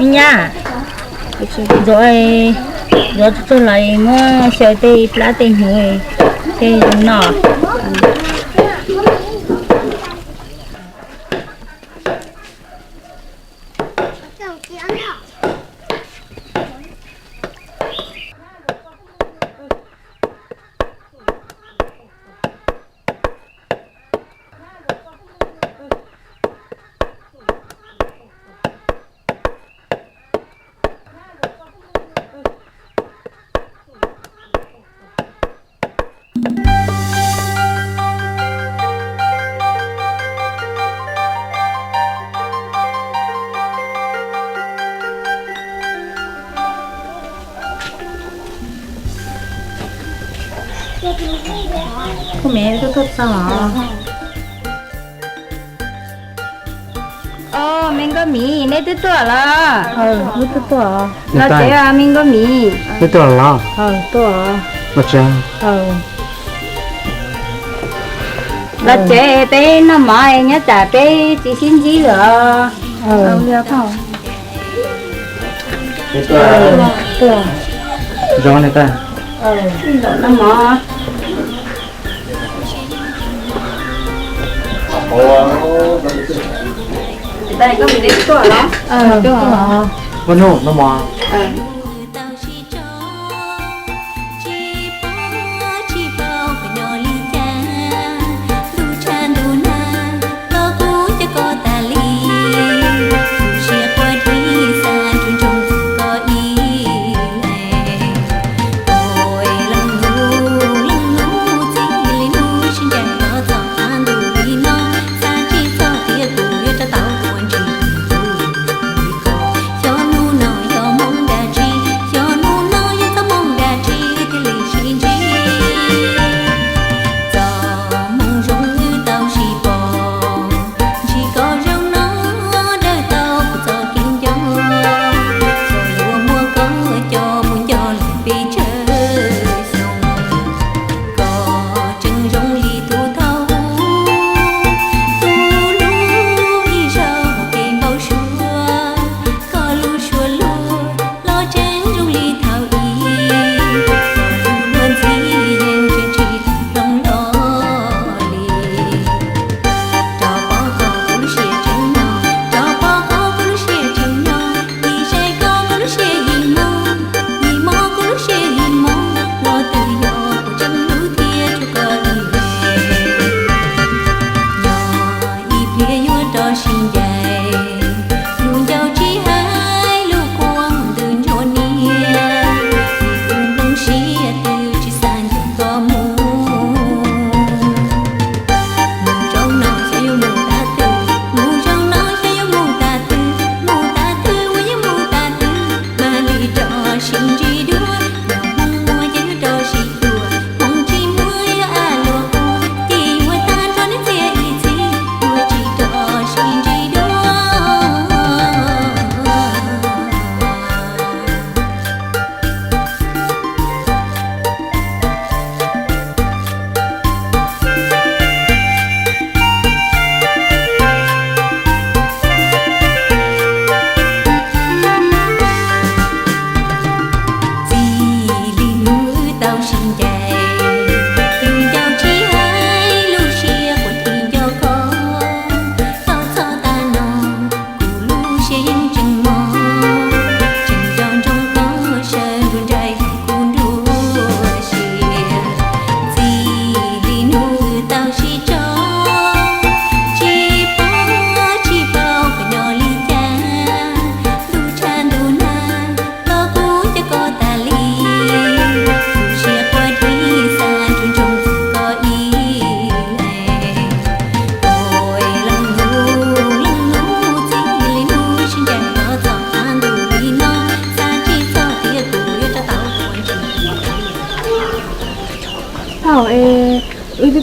nha rồi rồi tôi lại mua sợi tê lá tê người tê nọ cô mẹ có thích sao hả? mình có mì nên tôi tuổi là tôi tuổi nó chế à mình có mì cái tuổi là tuổi mà chăng là chế bé nó mày nhá trả bé chỉ xin gì nữa liều không cái tuổi gió này ta nó mỏ đây có mình đến tuổi đó tuổi con nổ nó mò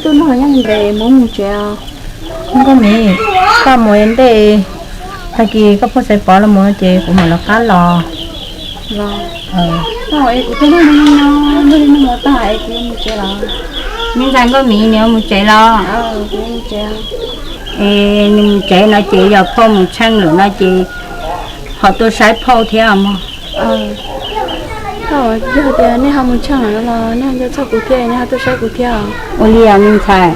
tôi nói nhá để muốn một chuyện không có mì có một vấn đề thay kỳ có phải bỏ là một chuyện của mình là cá lò rồi tôi nói nó mà tại thì một chuyện là mình dành có mì nếu một chuyện lo một chuyện nhưng trẻ nó chỉ giờ phong một chăng nữa nó chỉ họ tôi sai phô theo mà giờ thì nên học một chẳng là nên cho cháu cụ thể nên tôi sai cụ thể ôi liền mình xài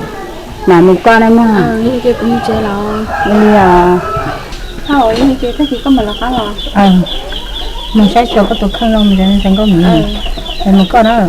mà mình con em mà như cái cũng chơi là ôi liền thôi như cái thế thì có mà là khá là mình sẽ cho cái tụi khăn lông mình sẽ có mình thì mình có đó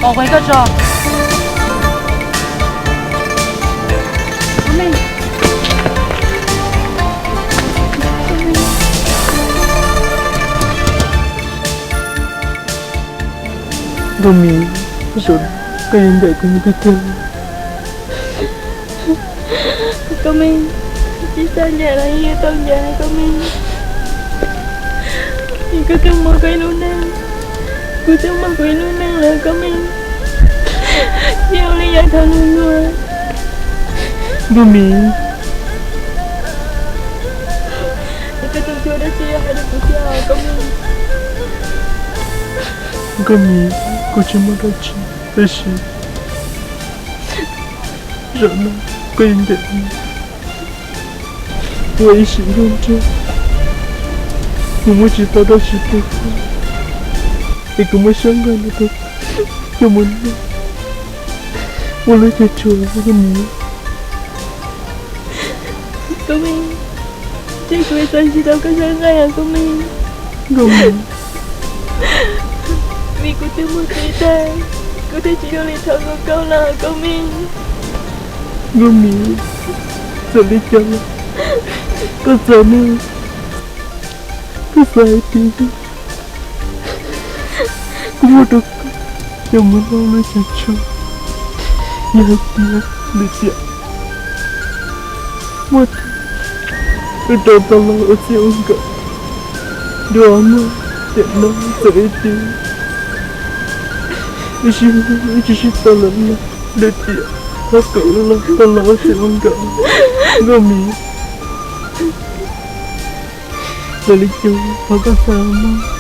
bỏ quay cái trò Rumi, rồi cái anh đại cũng biết theo. Kami kita jalan ya tau jalan kami. Ikaw kang magkainunan. Gusto magkainunan lang kami. Yang lihat talungan. Rumi, Ikaw tunggu dah siya ada siya kami. kami cuma raci, raci. Rana, cái anh đại, tôi chỉ luôn cho. Cũng chỉ tao đã chỉ tôi. Thì cũng mới sáng ra được. Cho mình. Muốn lấy cho chùa cái gì? Kami. Chị quay sang chị đâu có sáng ra à kami. Rumi. Vì cô chưa muốn kita. Cô thấy chị đâu lại thở một câu là kami. Rumi, rồi đi chơi. Có giờ nữa. Có sai thì cũng một được. Yang mana lu caca? Ya dia lucu. Mat. Udah tolong usia enggak. Doa mah jangan sedih. Isi tolong lucu. Aku lah tolong usia enggak. Gami. Dari jauh agak sama.